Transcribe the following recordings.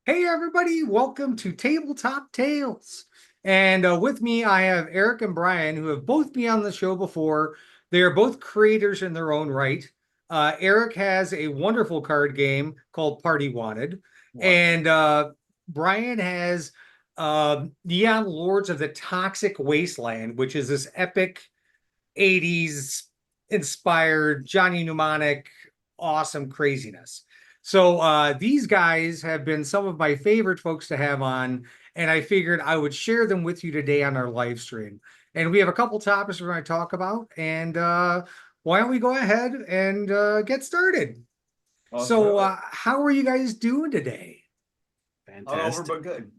Hey everybody, welcome to Tabletop Tales. And with me, I have Aric and Brian, who have both been on the show before. They are both creators in their own right. Aric has a wonderful card game called Party Wanted, Wonderful. and Brian has Neon Lords of the Toxic Wasteland, which is this epic 80s inspired Johnny Mnemonic awesome craziness. So these guys have been some of my favorite folks to have on, and I figured I would share them with you today on our live stream. And we have a couple topics we're going to talk about, and why don't we go ahead and get started? Let's So, do uh, it. how are you guys doing today? Hungover, Fantastic. but good.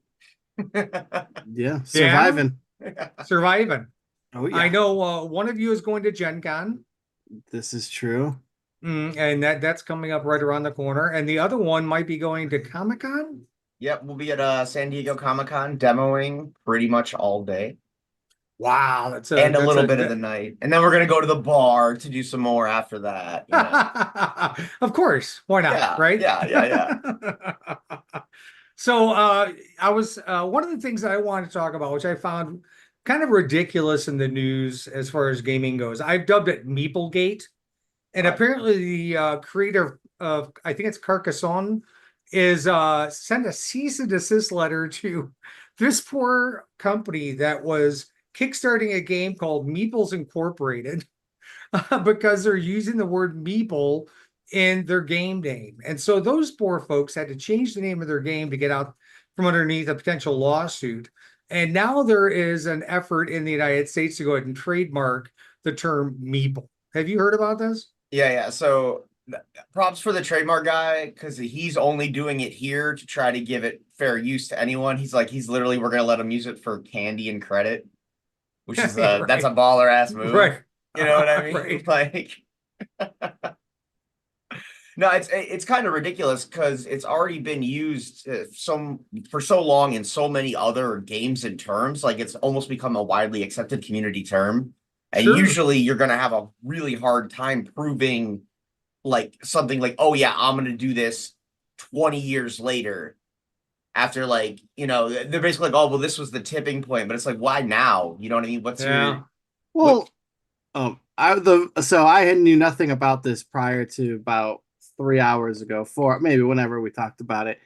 Yeah, Yeah, surviving. surviving. Oh I yeah, know one of you is going to Gen Con. this is true. And that's coming up right around the corner. And the other one might be going to Comic Con. Yep, we'll be at San Diego Comic-Con demoing pretty much all day Wow, that's a and a that's little a bit of the night. And then we're gonna go to the bar to do some more after that. of course, why not, Yeah, right? yeah, yeah, yeah. So I was one of the things that I wanted to talk about, which I found kind of ridiculous in the news as far as gaming goes. I've dubbed it Meeplegate. And Right. apparently the creator of, I think it's Carcassonne, is sent a cease and desist letter to this poor company that was kickstarting a game called Meeples Incorporated because they're using the word Meeple in their game name. And so those poor folks had to change the name of their game to get out from underneath a potential lawsuit. And now there is an effort in the United States to go ahead and trademark the term Meeple. Have you heard about this? Yeah, yeah. So props for the trademark guy because he's only doing it here to try to give it fair use to anyone. He's literally we're gonna let him use it for candy and credit, which is that's a Right. baller ass move. Right. You know what I mean? Right. Like no, it's kind of ridiculous because it's already been used for so long in so many other games and terms. Like it's almost become a widely accepted community term. And Sure. usually you're gonna have a really hard time proving like something like, oh yeah, I'm gonna do this 20 years later after they're basically like, oh well, this was the tipping point, but it's like, why now? You know what I mean? What's your Yeah. what Well, I had knew nothing about this prior to about 3 hours ago, four maybe whenever we talked about it.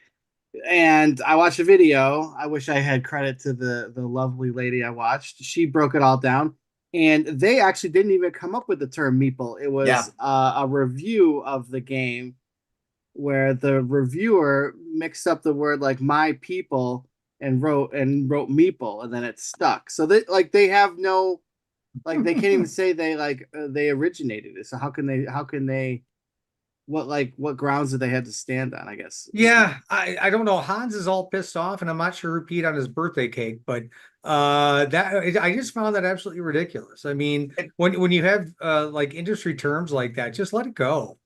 And I watched a video. I wish I had credit to the lovely lady I watched. She broke it all down, and they actually didn't even come up with the term meeple. It yeah. was a review of the game where the reviewer mixed up the word like my people and wrote meeple and then it stuck. So they have no they can't even say they originated it. So how can they what grounds do they have to stand on, I guess is the Yeah. I don't know. Hans is all pissed off, and I'm not sure who peed on his birthday cake, but that I just found that absolutely ridiculous. I mean, It, when you have like industry terms like that, just let it go.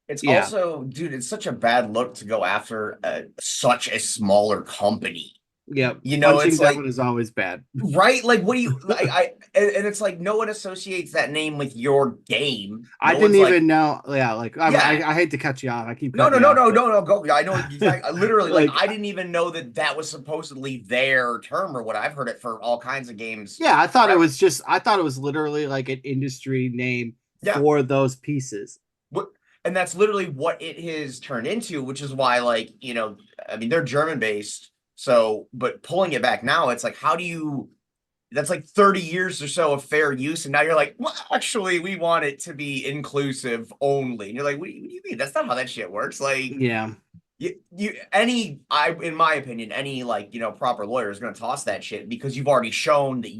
it's yeah. also, dude, it's such a bad look to go after such a smaller company. Yeah, You know, punching it's down like is always bad. right? Like, what do you like? And it's like no one associates that name with your game. I No didn't one's like, even know. Yeah, yeah, I hate to cut you off. I keep no, cutting no, you no, off, no, but no, no. Go. I know exactly. Literally, like, like I didn't even know that was supposedly their term or what. I've heard it for all kinds of games yeah, forever. I thought it was literally like an industry name Yeah, for those pieces. what, and that's literally what it has turned into, which is why, like, I mean, they're German based, so but pulling it back now, it's like, how do you? That's like 30 years or so of fair use. And now you're like, well, actually, we want it to be inclusive only. And you're like, what do you mean? That's not how that shit works. Like, Yeah. in my opinion, any like, proper lawyer is going to toss that shit because you've already shown that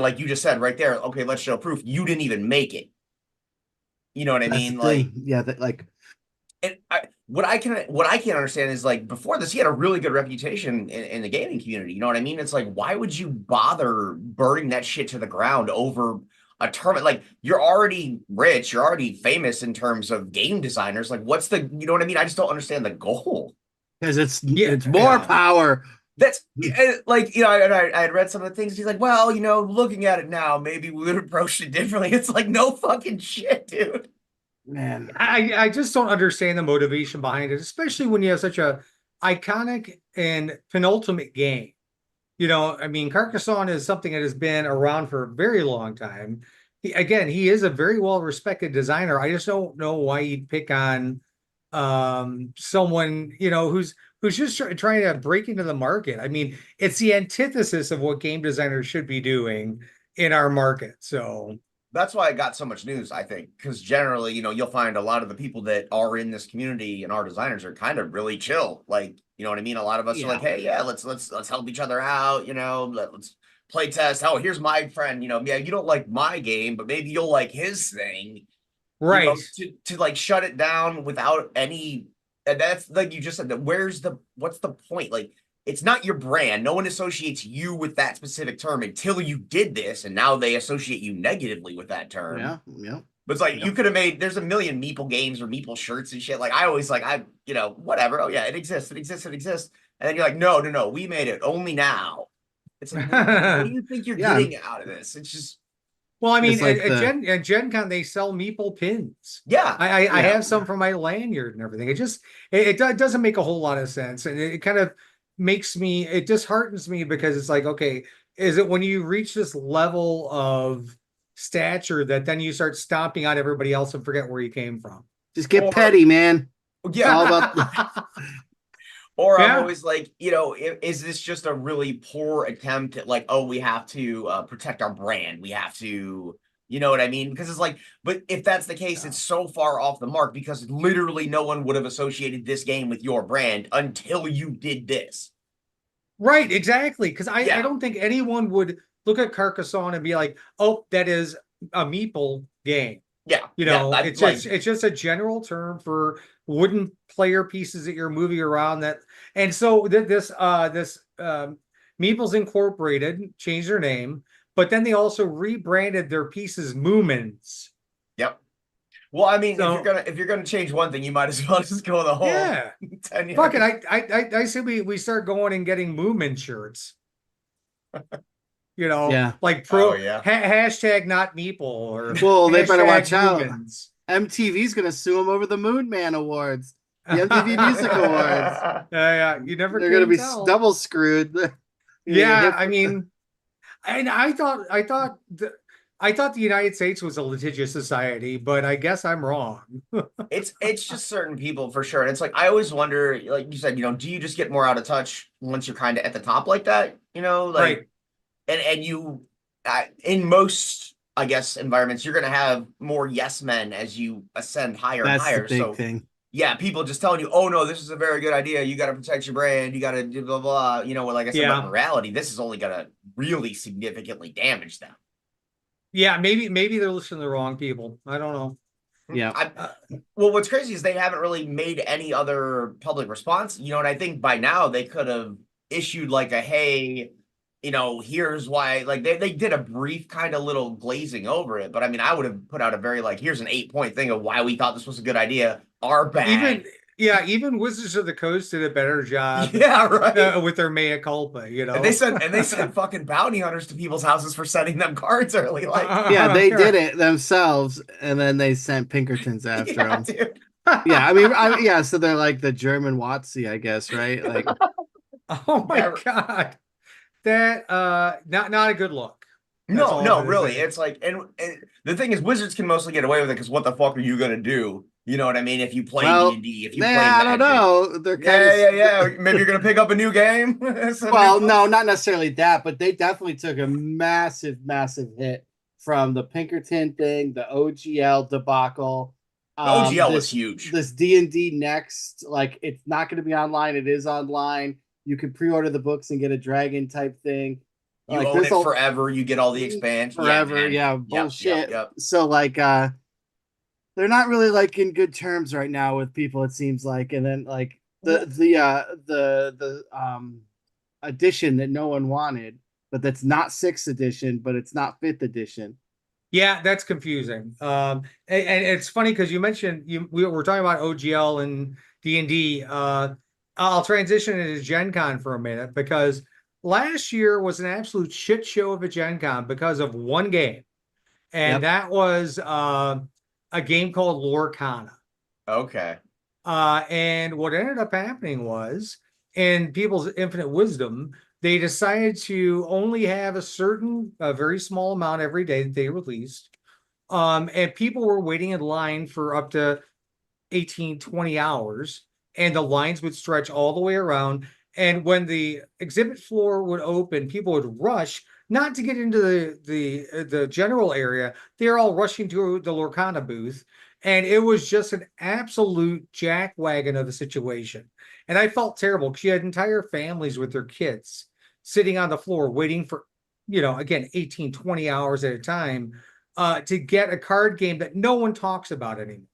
like you just said right there, okay, let's show proof you didn't even make it. You know what I That's the mean? Like, thing. Yeah, that like and what I can't understand is like before this, he had a really good reputation in the gaming community. You know what I mean? It's like, why would you bother burning that shit to the ground over a term? Like, you're already rich, you're already famous in terms of game designers. Like, you know what I mean? I just don't understand the goal. because Yeah. it's more Yeah. power. That's like, I had read some of the things. He's like, well, looking at it now, maybe we would have approached it differently. It's like, no fucking shit, dude. Man. I just don't understand the motivation behind it, especially when you have such a iconic and penultimate game. You know, I mean, Carcassonne is something that has been around for a very long time. He is a very well respected designer. I just don't know why you'd pick on someone, you know, who's just trying to break into the market. I mean, it's the antithesis of what game designers should be doing in our market. So That's why I got so much news, I think, because generally, you'll find a lot of the people that are in this community and our designers are kind of really chill. Like, you know what I mean? A lot of us are like, hey, yeah, let's help each other out, let's play test. Oh, here's my friend, yeah, you don't like my game, but maybe you'll like his thing, right. to like shut it down without any, and that's like you just said, that what's the point? Like, it's not your brand. No one associates you with that specific term until you did this, and now they associate you negatively with that term. Yeah, yeah. But it's like Yeah. you could have made. There's a million Meeple games or Meeple shirts and shit. Like I always like whatever. Oh yeah, it exists. It exists. It exists. And then you're like, no, no, no. We made it only now. It's like, what do you think you're Yeah. getting out of this? It's just. Well, I mean, It's like at Gen Con they sell Meeple pins. Yeah. I Yeah. have some for my lanyard and everything. It doesn't make a whole lot of sense, and it kind of it disheartens me because it's like, okay, is it when you reach this level of stature that then you start stomping on everybody else and forget where you came from? Just get Or- petty, man. Yeah. All about Or I'm Yeah. always like, is this just a really poor attempt at like, oh, we have to protect our brand. We have to, you know what I mean? Because it's like, but if that's the case, it's so far off the mark because literally no one would have associated this game with your brand until you did this. Right, exactly. Because I Yeah. don't think anyone would look at Carcassonne and be like, oh, that is a Meeple game. Yeah. You yeah, know, that's it's just a general term for wooden player pieces that you're moving around. And so this Meeples Incorporated changed their name, but then they also rebranded their pieces Moomins. Yep. Well, I mean, So if you're gonna change one thing, you might as well just go the whole yeah, 10 years. fuck it. I say we start going and getting Moomin shirts. You know, Yeah. like Oh, yeah. hashtag not Meeple or Well, they better watch out. Moomins. MTV's gonna sue them over the Moon Man Awards, the MTV Music Awards. Yeah, you never They're gonna can be tell. double screwed. Yeah, I mean, and I thought the United States was a litigious society, but I guess I'm wrong. It's just certain people for sure. And it's like I always wonder, like you said, do you just get more out of touch once you're kind of at the top like that? Like Right. and you in most, I guess, environments, you're gonna have more yes men as you ascend higher and That's higher. the big So thing. yeah, people just telling you, oh no, this is a very good idea. You gotta protect your brand, you gotta do blah blah. Like I said, Yeah. but in reality, this is only gonna really significantly damage them. Yeah, maybe they're listening to the wrong people. I don't know. Yeah. Well, what's crazy is they haven't really made any other public response, and I think by now they could have issued like a, hey, here's why, like they did a brief kind of little glazing over it, but I mean, I would have put out a very like, here's an 8-point thing of why we thought this was a good idea. Our bad. Even Wizards of the Coast did a better job. Yeah, right. With their mea culpa, And they sent fucking bounty hunters to people's houses for sending them cards early. Like, Yeah, they did it themselves, and then they sent Pinkertons after them. Dude. Yeah, I mean, yeah, so they're like the German WotC, I guess, right? Like, oh my God. That not a good look. That's all No, I'm gonna really. say. It's like, and the thing is, Wizards can mostly get away with it because what the fuck are you gonna do? You know what I mean? If you play well, D&D, if you yeah, play I don't Magic. know. They're kind of Yeah. Maybe you're gonna pick up a new game. Well, no, not necessarily that, but they definitely took a massive, massive hit from the Pinkerton thing, the OGL debacle. OGL was huge. This D&D Next, like it's not going to be online. It is online. You can pre-order the books and get a dragon type thing. You like, own it forever. You get all the expansion forever. Yeah, Bullshit. Yep. So like, they're not really like in good terms right now with people. It seems like, and then like the edition that no one wanted, but that's not 6th edition, but it's not 5th edition. Yeah, that's confusing. And it's funny because you mentioned we were talking about OGL and D&D. I'll transition into Gen Con for a minute because last year was an absolute shit show of a Gen Con because of one game. And that was a game called Lorcana. Okay. And what ended up happening was in people's infinite wisdom, they decided to only have a very small amount every day that they released. And people were waiting in line for up to 18, 20 hours, and the lines would stretch all the way around. And when the exhibit floor would open, people would rush not to get into the general area. They're all rushing to the Lorcana booth. And it was just an absolute jackwagon of a situation. And I felt terrible because you had entire families with their kids sitting on the floor waiting for, again, 18, 20 hours at a time to get a card game that no one talks about anymore.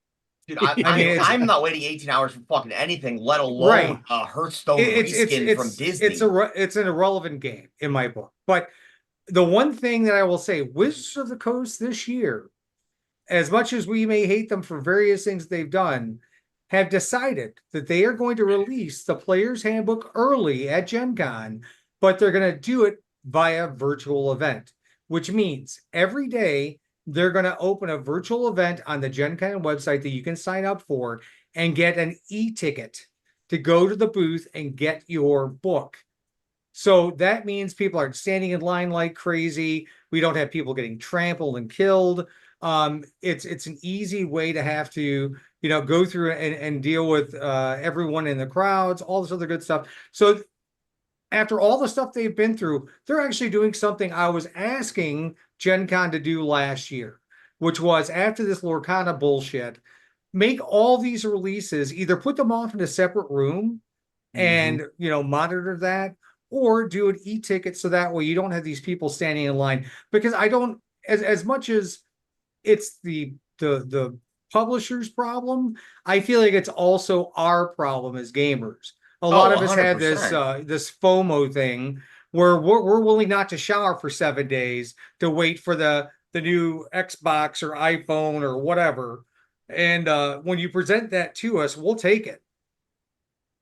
Dude, I mean, I'm not waiting 18 hours for fucking anything, let right. alone a Hearthstone It's reskin from Disney. it's an irrelevant game in my book. But the one thing that I will say, Wizards of the Coast this year, as much as we may hate them for various things they've done, have decided that they are going to release the player's handbook early at Gen Con, but they're going to do it via virtual event, which means every day they're going to open a virtual event on the Gen Con website that you can sign up for and get an e-ticket to go to the booth and get your book. So that means people aren't standing in line like crazy. We don't have people getting trampled and killed. It's an easy way to have to, go through and deal with everyone in the crowds, all this other good stuff. So after all the stuff they've been through, they're actually doing something I was asking Gen Con to do last year, which was after this Lorcana bullshit, make all these releases, either put them off in a separate room and, monitor that, or do an e-ticket so that way you don't have these people standing in line. Because I don't, as much as it's the publisher's problem, I feel like it's also our problem as gamers. A lot of us have this 100%. this FOMO thing where we're willing not to shower for 7 days to wait for the new Xbox or iPhone or whatever. And when you present that to us, we'll take it.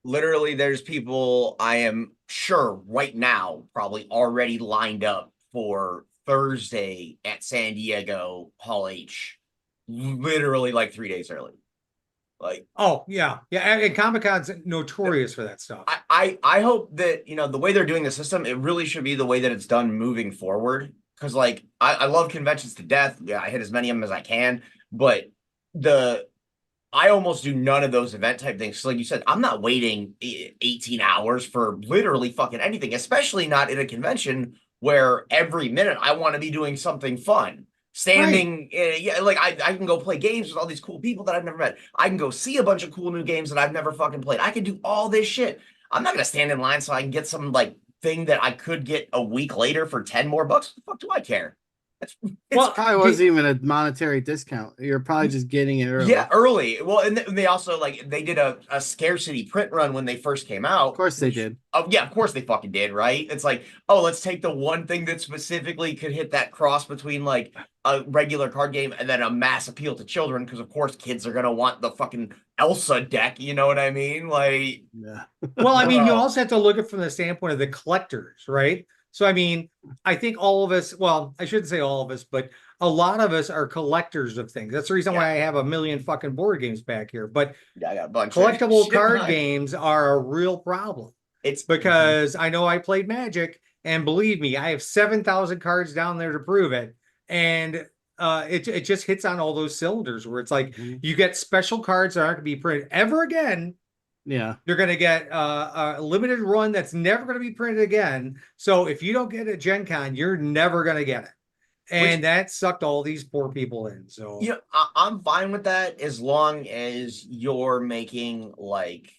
Literally, there's people I am sure right now probably already lined up for Thursday at San Diego Hall H, literally like 3 days early. Like, oh yeah, and Comic-Con's notorious for that stuff. I hope that the way they're doing the system, it really should be the way that it's done moving forward. Because like I love conventions to death. Yeah, I hit as many of them as I can, but I almost do none of those event type things. So like you said, I'm not waiting 18 hours for literally fucking anything, especially not in a convention where every minute I want to be doing something fun. Standing, yeah, like I can go play games with all these cool people that I've never met. I can go see a bunch of cool new games that I've never fucking played. I can do all this shit. I'm not gonna stand in line so I can get some like thing that I could get a week later for 10 more bucks. What the fuck do I care? Well, probably wasn't even a monetary discount. You're probably just getting it early. Yeah, early. Well, and they also they did a scarcity print run when they first came out. Of course they did. Oh yeah, of course they fucking did, right? It's like, oh, let's take the one thing that specifically could hit that cross between like a regular card game and then a mass appeal to children, because of course kids are gonna want the fucking Elsa deck, you know what I mean? Like, yeah. Well, I mean, you also have to look at it from the standpoint of the collectors, right? So, I mean, I think all of us, well, I shouldn't say all of us, but a lot of us are collectors of things. That's the reason why I have a million fucking board games back here. But yeah, I got a bunch collectible of card games are a real problem. It's because I know I played Magic, and believe me, I have 7,000 cards down there to prove it. And it just hits on all those cylinders where it's like you get special cards that aren't going to be printed ever again. Yeah. You're going to get a limited run that's never going to be printed again. So if you don't get a Gen Con, you're never going to get it. And that sucked all these poor people in. So I'm fine with that as long as you're making like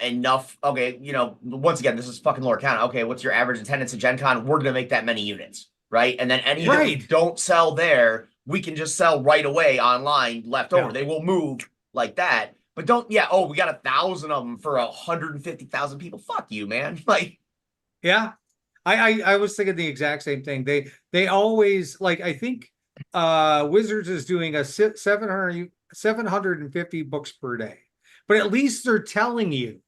enough. Okay, once again, this is fucking Lorcana. Okay, what's your average attendance at Gen Con? We're gonna make that many units, right? And then any that we don't sell there, we can just sell right away online left over. They will move like that. But don't, we got 1,000 of them for 150,000 people. Fuck you, man. Like, yeah, I was thinking the exact same thing. They always, like, I think Wizards is doing a 750 books per day, but at least they're telling you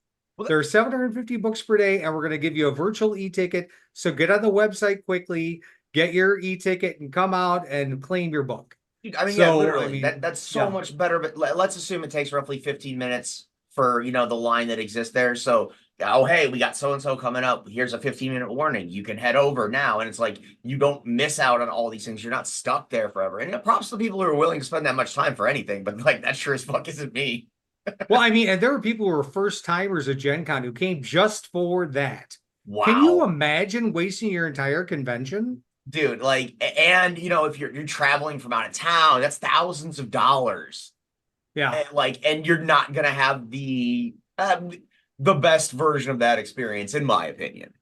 there are 750 books per day, and we're going to give you a virtual e-ticket. So get on the website quickly, get your e-ticket, and come out and claim your book. I mean, literally, that's so much better. But let's assume it takes roughly 15 minutes for the line that exists there. So oh, hey, we got so-and-so coming up. Here's a 15-minute warning. You can head over now. And it's like, you don't miss out on all these things. You're not stuck there forever. And props to people who are willing to spend that much time for anything, but like, that sure as fuck isn't me. Well, I mean, and there were people who were first timers at Gen Con who came just for that. Can you Wow. imagine wasting your entire convention? Dude, like, and if you're traveling from out of town, that's thousands of dollars. Yeah, And like, and you're not gonna have the best version of that experience, in my opinion.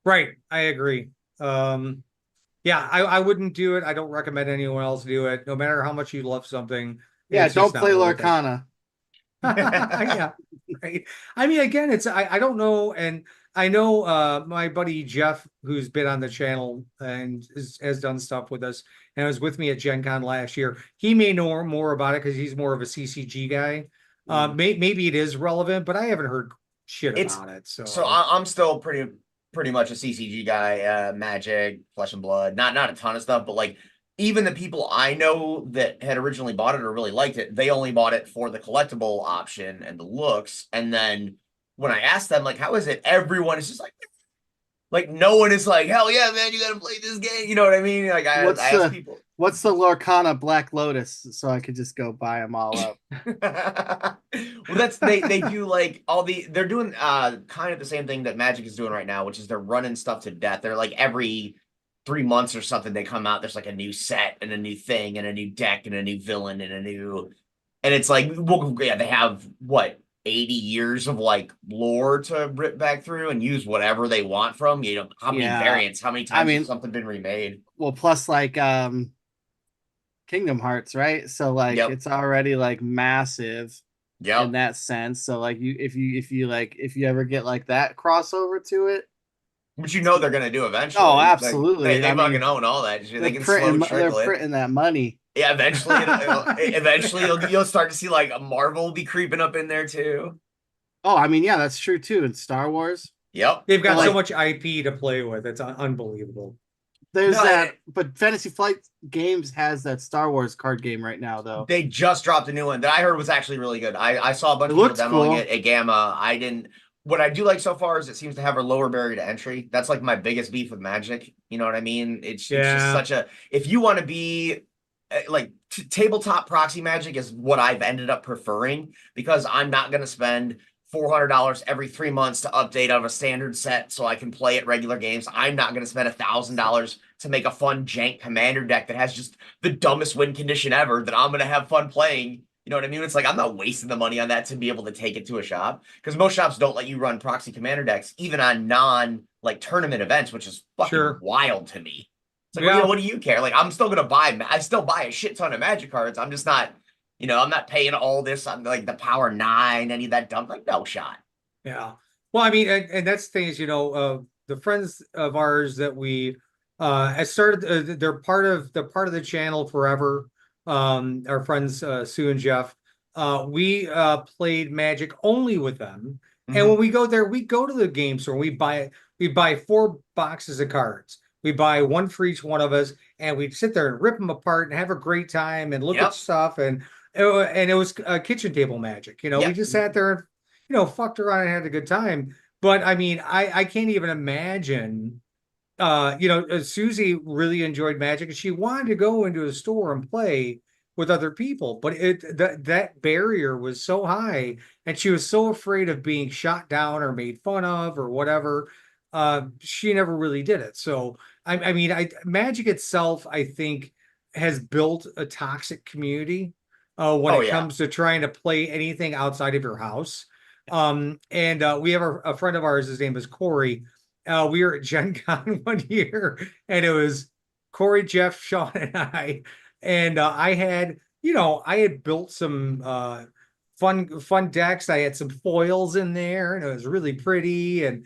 right. I agree. Yeah, I wouldn't do it. I don't recommend anyone else do it. No matter how much you love something, Yeah, it's just don't not play worth it. Lorcana. Yeah, right. I mean, again, I don't know, and I know my buddy Jeff, who's been on the channel and has done stuff with us, and was with me at Gen Con last year. He may know more about it because he's more of a CCG guy. Maybe it is relevant, but I haven't heard shit It's about it. so I'm still pretty much a CCG guy, Magic, Flesh and Blood, not a ton of stuff, but like even the people I know that had originally bought it or really liked it, they only bought it for the collectible option and the looks. And then when I asked them like, how is it? Everyone is just like no one is like, hell yeah, man, you gotta play this game. You know what I mean? Like I ask people. What's the Lorcana Black Lotus? So I could just go buy them all up. Well, that's they do like they're doing kind of the same thing that Magic is doing right now, which is they're running stuff to death. They're like every 3 months or something they come out, there's like a new set and a new thing and a new deck and a new villain and it's like, well, yeah, they have what 80 years of like lore to rip back through and use whatever they want from, how many variants, how many times has something been remade. Well, plus like Kingdom Hearts, right? So like it's already like massive in that sense. So like if you ever get like that crossover to it, which they're gonna do eventually. Oh, absolutely. Like, they fucking own all that shit. They can slow trickle they're printing that money. Yeah, eventually you'll start to see like a Marvel be creeping up in there too. Oh, I mean, yeah, that's true too. In Star Wars, yep, they've got so much IP to play with. It's unbelievable. There's but Fantasy Flight Games has that Star Wars card game right now, though. They just dropped a new one that I heard was actually really good. I saw a bunch of people demoing it at Gamma. I didn't. What I do like so far is it seems to have a lower barrier to entry. That's like my biggest beef with Magic. You know what I mean? It's just such a. If you want to be like tabletop proxy Magic is what I've ended up preferring because I'm not going to spend $400 every 3 months to update out of a standard set so I can play at regular games. I'm not going to spend $1,000 to make a fun jank commander deck that has just the dumbest win condition ever that I'm going to have fun playing. You know what I mean? It's like I'm not wasting the money on that to be able to take it to a shop because most shops don't let you run proxy commander decks even on non like tournament events, which is fucking wild to me. It's like, what do you care? Like I'm still going to I still buy a shit ton of Magic cards. I'm just not, I'm not paying all this on like the Power 9, any of that dump. Like no shot. Yeah. Well, I mean, and that's the thing is, the friends of ours that we has started, they're part of the channel forever. Our friends Sue and Jeff. We played Magic only with them. And when we go there, we go to the game store. We buy 4 boxes of cards. We buy one for each one of us, and we'd sit there and rip them apart and have a great time and look at stuff. And it was kitchen table Magic. We just sat there and fucked around and had a good time. But I mean, I can't even imagine. Susie really enjoyed Magic, and she wanted to go into a store and play with other people, but that barrier was so high, and she was so afraid of being shot down or made fun of or whatever. She never really did it. So I mean, Magic itself, I think, has built a toxic community when it comes to trying to play anything outside of your house. And we have a friend of ours, his name is Corey. We were at Gen Con one year, and it was Corey, Jeff, Sean, and I. And I had built some fun decks. I had some foils in there, and it was really pretty. And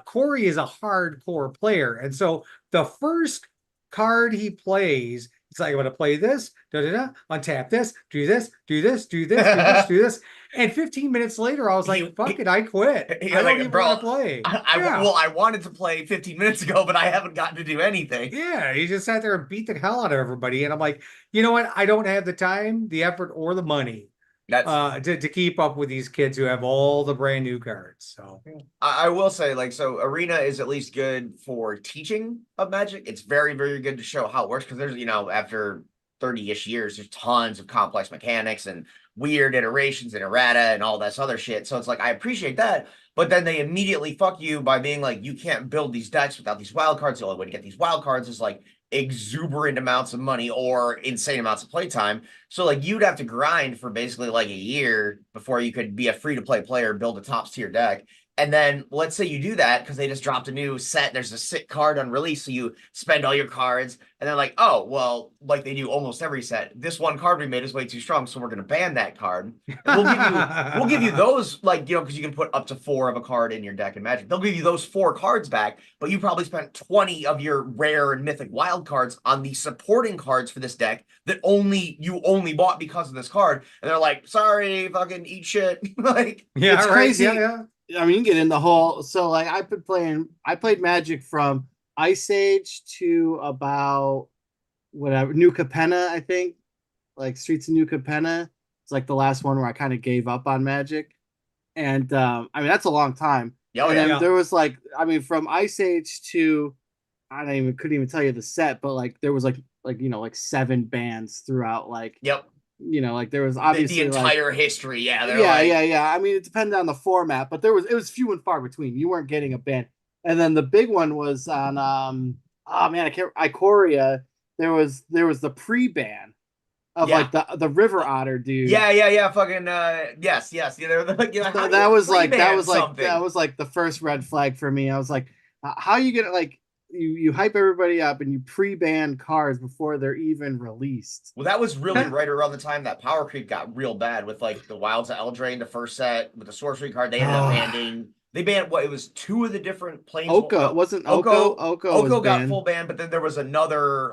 Corey is a hardcore player, and so the first card he plays, it's like, I'm going to play this, untap this, do this, do this, do this, do this, do this. And 15 minutes later, I was like, fuck it, I quit. I don't even want to play. I wanted to play 15 minutes ago, but I haven't gotten to do anything. Yeah, he just sat there and beat the hell out of everybody. And I'm like, you know what? I don't have the time, the effort, or the money That's to keep up with these kids who have all the brand new cards. So I will say, like, so Arena is at least good for teaching of Magic. It's very, very good to show how it works because there's, after 30-ish years, there's tons of complex mechanics and weird iterations and errata and all this other shit. So it's like, I appreciate that. But then they immediately fuck you by being like, you can't build these decks without these wild cards. The only way to get these wild cards is like exuberant amounts of money or insane amounts of playtime. So like you'd have to grind for basically like a year before you could be a free-to-play player, build a top tier deck. And then let's say you do that because they just dropped a new set. There's a sick card on release. So you spend all your cards and they're like, oh, well, like they do almost every set. This one card we made is way too strong. So we're going to ban that card. And we'll give you those, like, because you can put up to 4 of a card in your deck in Magic. They'll give you those 4 cards back, but you probably spent 20 of your rare and mythic wild cards on the supporting cards for this deck that you only bought because of this card. And they're like, sorry, fucking eat shit. Like, yeah, It's right. crazy. Yeah. I mean, you can get in the whole. So, like, I played Magic from Ice Age to about whatever New Capenna, I think, like Streets of New Capenna. It's like the last one where I kind of gave up on Magic, and I mean that's a long time. Oh, and yeah. then there was like, I mean, from Ice Age to couldn't even tell you the set, but like there was like 7 bands throughout, like Yep. like there was The obviously like entire history. Yeah. They're yeah, like, yeah. I mean, it depended on the format, but it was few and far between. You weren't getting a ban. And then the big one was on oh man, I can't Ikoria. There was the pre-ban of Yeah. like the River Otter dude. Yeah. Fucking yes. Yeah, they're like, how do That you was like pre-ban something? that was like the first red flag for me. I was like, how you gonna like you hype everybody up and you pre-ban cards before they're even released. Well, that was really right around the time that power creep got real bad with like the Wilds of Eldraine, the first set with the sorcery card. They ended up banning. They banned what it was 2 of the different planes. Oko wasn't Oko. Oko was got banned. full ban, but then there was another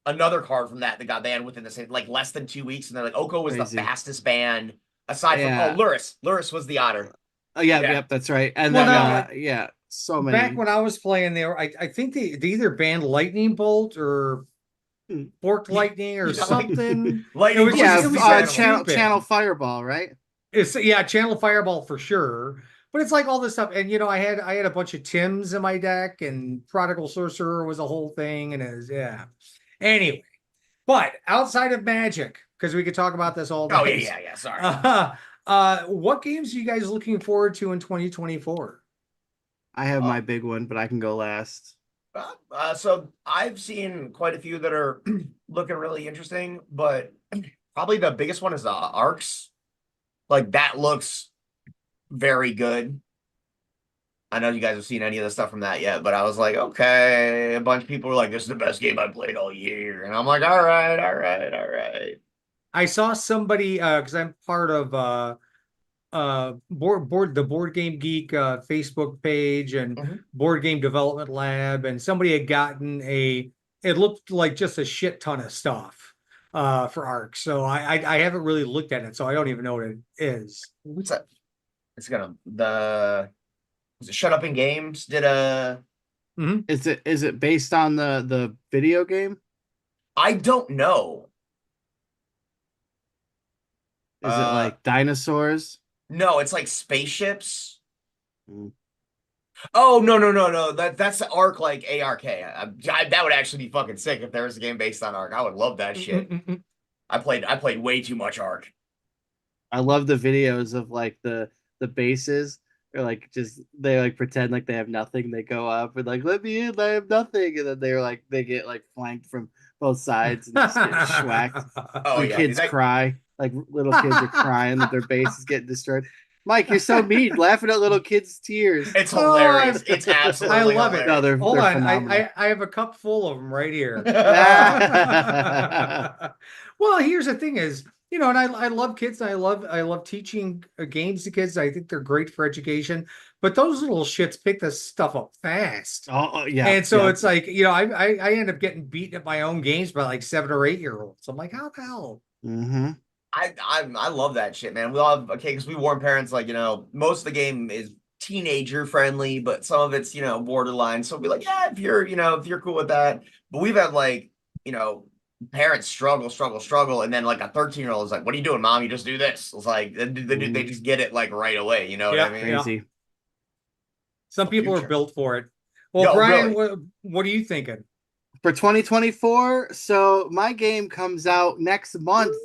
card from that got banned within the same like less than 2 weeks, and then like Oko was Crazy. the fastest ban aside from Luris. Luris was the otter. Oh yeah, yep, that's right. And Well, then yeah, so many. Back when I was playing there, I think they either banned Lightning Bolt or Forked Lightning or something. Lightning. Channel Fireball, right? It's Channel Fireball for sure. But it's like all this stuff, and I had a bunch of Tims in my deck, and Prodigal Sorcerer was a whole thing, and it was Anyway, but outside of Magic, because we could talk about this all day. Oh yeah. Sorry. What games are you guys looking forward to in 2024? I have my big one, but I can go last. So I've seen quite a few that are looking really interesting, but probably the biggest one is Arcs. Like that looks very good. I know you guys have seen any of the stuff from that yet, but I was like, okay. A bunch of people were like, this is the best game I played all year. And I'm like, all right. I saw somebody, because I'm part of the Board Game Geek Facebook page and Board Game Development Lab, and somebody had gotten it looked like just a shit ton of stuff for Arc. So I haven't really looked at it, so I don't even know what it is. What's that? It's Shut Up in Games did a Is it based on the video game? I don't know. Is it like dinosaurs? No, it's like spaceships. Mm. Oh no. That's Arc, like ARK. That would actually be fucking sick if there was a game based on Arc. I would love that shit. I played way too much Arc. I love the videos of like the bases. They're like they like pretend like they have nothing. They go up and like, let me in, I have nothing, and then they get like flanked from both sides and just get schwacked. Oh and yeah, kids cry. Like little kids are crying that their base is getting destroyed. Mike, you're so mean, laughing at little kids' tears. It's hilarious. It's absolutely I love hilarious. it. No, they're Hold on, phenomenal. I have a cup full of them right here. Well, here's the thing is, and I love kids. I love teaching games to kids. I think they're great for education. But those little shits pick this stuff up fast. Oh yeah. And so it's like, I end up getting beaten at my own games by like 7 or 8 year olds. I'm like, how the hell? Mm-hmm. I love that shit, man. We all have because we warn parents like, most of the game is teenager friendly, but some of it's, borderline. So we'll be like, yeah, if you're cool with that. But we've had like, parents struggle, and then like a 13-year-old is like, "What are you doing, mom? You just do this." It's like they just get it like right away. You know what I mean? Crazy. Some The people are future. built for it. Well, Yo, Brian, really? what are you thinking? For 2024, so my game comes out next month.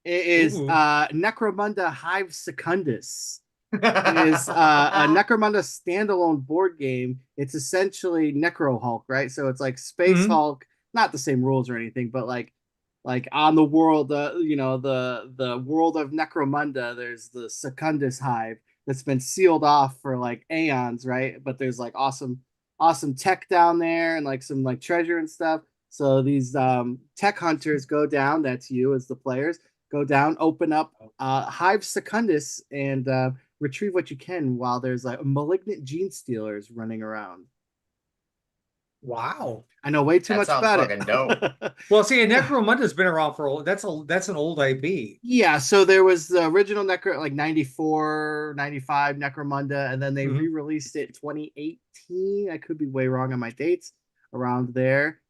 It is Ooh. Necromunda Hive Secundus. It is a Necromunda standalone board game. It's essentially Necro Hulk, right? So it's like Space Mhm. Hulk, not the same rules or anything, but like on the world, the world of Necromunda. There's the Secundus Hive that's been sealed off for like aeons, right? But there's like awesome tech down there and like some like treasure and stuff. So these tech hunters go down. That's you as the players go down, open up Hive Secundus, and retrieve what you can while there's like malignant gene stealers running around. Wow. I know way too That much sounds about fucking dope. it. Well, see, Necromunda's been around for that's an old IP. Yeah, so there was the original Necro like 94, 95 Necromunda, and then they Mhm. re-released it 2018. I could be way wrong on my dates around there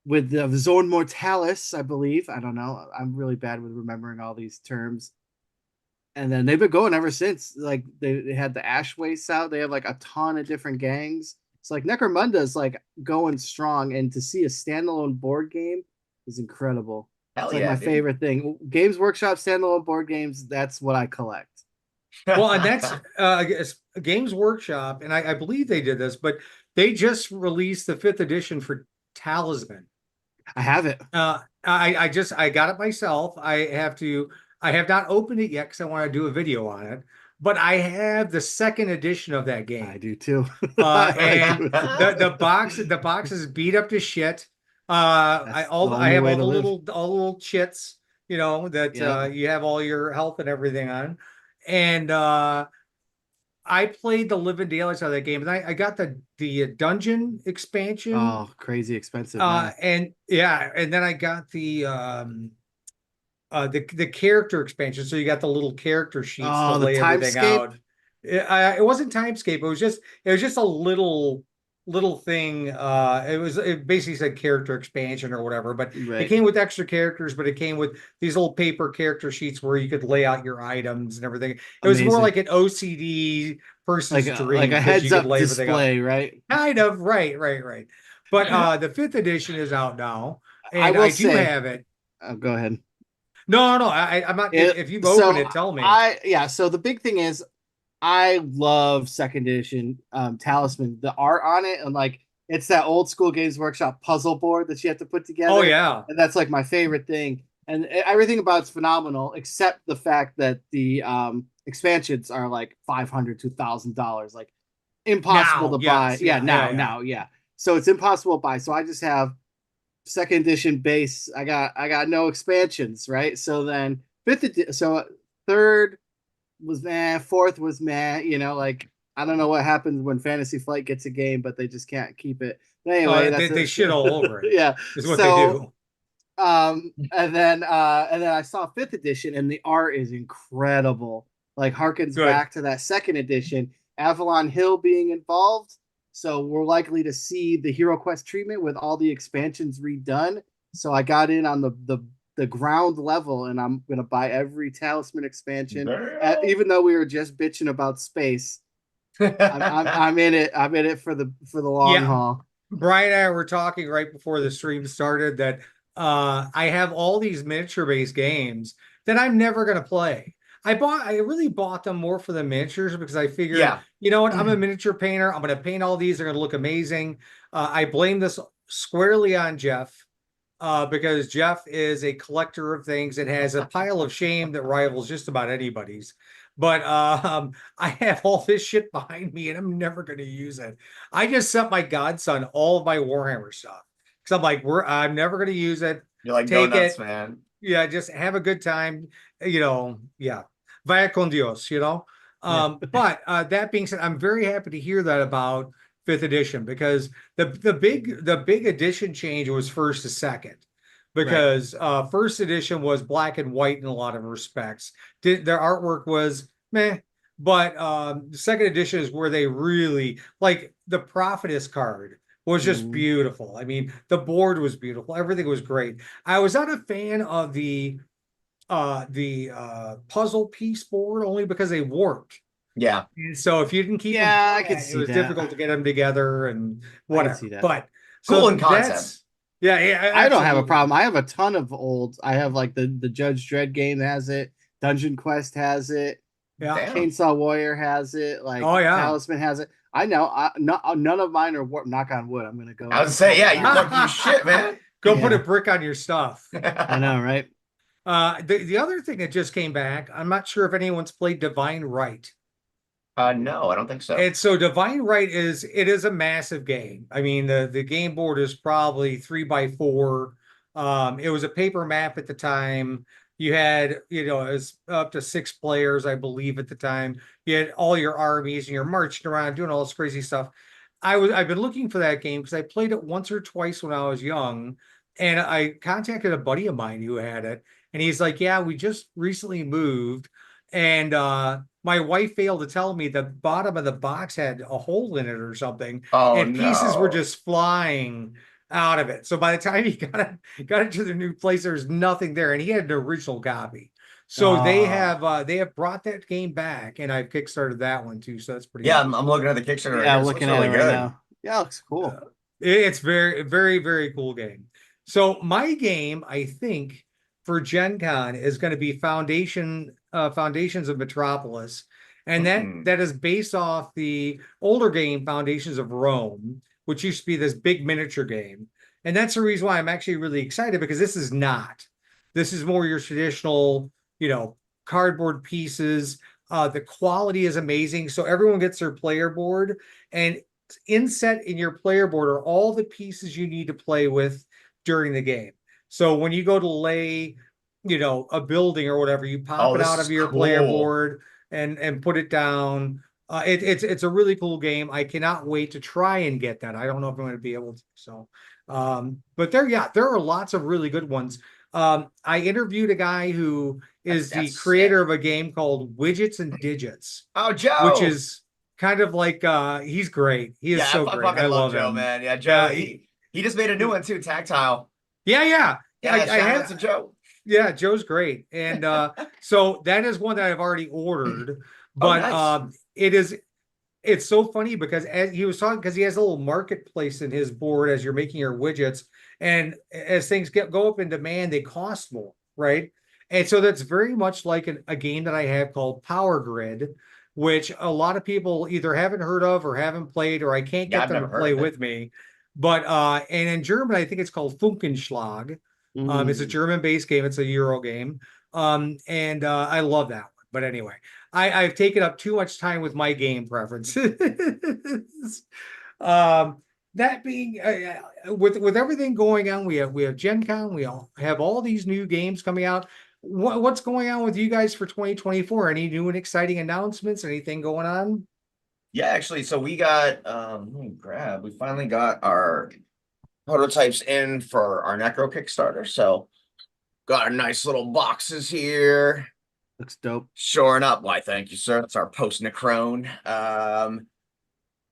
with the Zone Mortalis, I believe. I don't know. I'm really bad with remembering all these terms. And then they've been going ever since. Like they had the Ash Wastes out. They have like a ton of different gangs. It's like Necromunda is like going strong, and to see a standalone board game is incredible. It's Hell like yeah, my dude. favorite thing. Games Workshop standalone board games. That's what I collect. Well, and that's Games Workshop, and I believe they did this, but they just released the fifth edition for Talisman. I have it. I got it myself. I have not opened it yet because I want to do a video on it, but I have the second edition of that I game. do too. I And do as well. the box is beat up to shit. That's the I only have way to live. all the little chits, you know, that Yep. you have all your health and everything on. And I played the living daylights out of that game, and I got the dungeon expansion. Oh, crazy expensive now. And yeah, and then I got the character expansion. So you got the little character sheets to Oh, the lay everything timescape. out. It wasn't Timescape. It was just a little thing. It basically said character expansion or whatever, but it Right. came with extra characters, but it came with these little paper character sheets where you could lay out your items and everything. It was more Amazing. like an OCD person's Like dream a because you heads could up lay everything out. display, right? Kind of, right. But the fifth edition is out now, I and will I do say, have it. go ahead. No, I'm not. It, If you've opened so it, tell me. so the big thing is I love second edition Talisman. The art on it, and like it's that old school Games Workshop puzzle board that you have to put Oh together. yeah. And that's like my favorite thing. And everything about it's phenomenal, except the fact that the expansions are like $500 to $1,000, like impossible Now, to buy. yes, Yeah, yeah. now, yeah. So it's impossible to buy. So I just have second edition base. I got no expansions, right? So then so third was meh, fourth was meh, like I don't know what happens when Fantasy Flight gets a game, but they just can't keep it. But anyway, that's They shit all over it. yeah. Is what they So do. and then I saw fifth edition, and the art is incredible. Like harkens Good. back to that second edition, Avalon Hill being involved. So we're likely to see the Hero Quest treatment with all the expansions redone. So I got in on the ground level, and I'm gonna buy every Talisman expansion, even though we were just bitching about space. I'm in it. I'm in it for the long Yeah, haul. Brian and I were talking right before the stream started that I have all these miniature based games that I'm never gonna play. I really bought them more for the miniatures because I figured, Yeah. you know what, I'm a miniature painter. I'm gonna paint all these, they're gonna look amazing. I blame this squarely on Jeff. Because Jeff is a collector of things and has a pile of shame that rivals just about anybody's. But I have all this shit behind me and I'm never going to use it. I just sent my godson all of my Warhammer stuff because I'm like, I'm never going to use it. You're like, go Take nuts, it, man. yeah, just have a good time, yeah. Vaya con Dios, you know. Yeah. But that being said, I'm very happy to hear that about fifth edition because the big edition change was first to second. Right. Because first edition was black and white in a lot of respects. Their artwork was meh, but the second edition is where they really like the prophetess card was just Mhm. beautiful. I mean, the board was beautiful. Everything was great. I was not a fan of the puzzle piece board only because they warped. Yeah. And so if you didn't keep them Yeah, I could flat, it see was that. difficult to get them together and I could see whatever. that. But Cool so in concept. yeah, yeah, I don't have a absolutely. problem. I have a ton of old. I have like the Judge Dredd game has it. Dungeon Quest has it. Yeah. Damn. Chainsaw Warrior has it. Like Oh yeah. Talisman has it. I know. None of mine are warped. Knock on wood. I'm gonna go. I was saying, yeah, you out. lucky as shit, man. Go put a Yeah. brick on your stuff. I know, right? The other thing that just came back, I'm not sure if anyone's played Divine Right. No, I don't think so. And so Divine Right is a massive game. I mean, the game board is probably 3x4. It was a paper map at the time. You had, it was up to 6 players, I believe, at the time. You had all your armies and you're marching around doing all this crazy stuff. I've been looking for that game because I played it once or twice when I was young, and I contacted a buddy of mine who had it, and he's like, "Yeah, we just recently moved, and my wife failed to tell me the bottom of the box had a hole in it or something, Oh and pieces were no. just flying out of it. So by the time he got it to the new place, there's nothing there, and he had an original copy. So they have brought that game back, and I've kickstarted that one too. So that's pretty Yeah, neat. I'm looking at the Kickstarter right Yeah, here. I'm This looks looking at really it right good. now. Yeah, it looks cool. It's very, very, very cool game. So my game, I think, for Gen Con is going to be Foundations of Metropolis. And Hmm. that is based off the older game Foundations of Rome, which used to be this big miniature game. And that's the reason why I'm actually really excited, because this is not. This is more your traditional, cardboard pieces. The quality is amazing. So everyone gets their player board, and inset in your player board are all the pieces you need to play with during the game. So when you go to lay, a building or whatever, you pop Oh, it this out is of your player cool. board and put it down. It's a really cool game. I cannot wait to try and get that. I don't know if I'm going to be able to. So, but there are lots of really good ones. I interviewed a guy who is the That's creator sick. of a game called Widgets and Digits, Oh, which Joe. is kind of like he's great. He is Yeah, so I great. fucking I love love Joe, him. man. Yeah, Joe. Yeah, He just made a new one too, Tactile. yeah. Yeah, I shout out had to Joe. Yeah, Joe's great. And so that is one that I've already ordered, Oh, but nice. it's so funny because as he was talking, because he has a little marketplace in his board as you're making your widgets, and as things go up in demand, they cost more, right? And so that's very much like a game that I have called Power Grid, which a lot of people either haven't heard of or haven't played, or I can't Yeah, get I've them to never heard play of it. with me. But and in German, I think it's called Funkenschlag. It's a Mm. German-based game. It's a Euro game. And I love that one. But anyway, I've taken up too much time with my game preferences. um, that being with everything going on, we have Gen Con, we all have all these new games coming out. What's going on with you guys for 2024? Any new and exciting announcements? Anything going on? Yeah, actually, so we got we finally got our prototypes in for our Necro Kickstarter. So got our nice little boxes here. Looks dope. Shoring up. Why, thank you, sir. That's our post Necrone.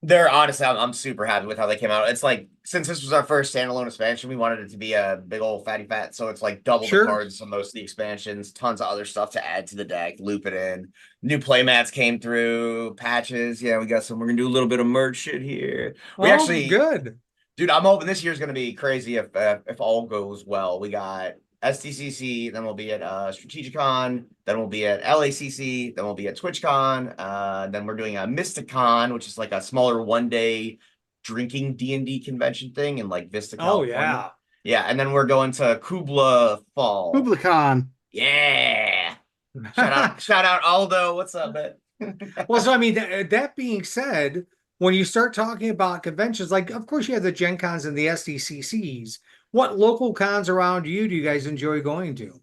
They're honestly, I'm super happy with how they came out. It's like, since this was our first standalone expansion, we wanted it to be a big old fatty fat. So it's like double the Sure. cards on most of the expansions, tons of other stuff to add to the deck, loop it in. New playmats came through, patches. Yeah, we're gonna do a little bit of merch shit here. We Oh, actually, good. dude, I'm hoping this year's gonna be crazy if all goes well. We got SDCC, then we'll be at Strategicon, then we'll be at LACC, then we'll be at TwitchCon. Then we're doing a MysticCon, which is like a smaller 1 day drinking D&D convention thing in like Vista, Oh California. yeah. Yeah, and then we're going to Kubla Fall. Publicon. Yeah. Shout out Aldo. What's up, man? Well, so I mean, that being said, when you start talking about conventions, like of course you have the Gen Cons and the SDCCs. What local cons around you do you guys enjoy going to?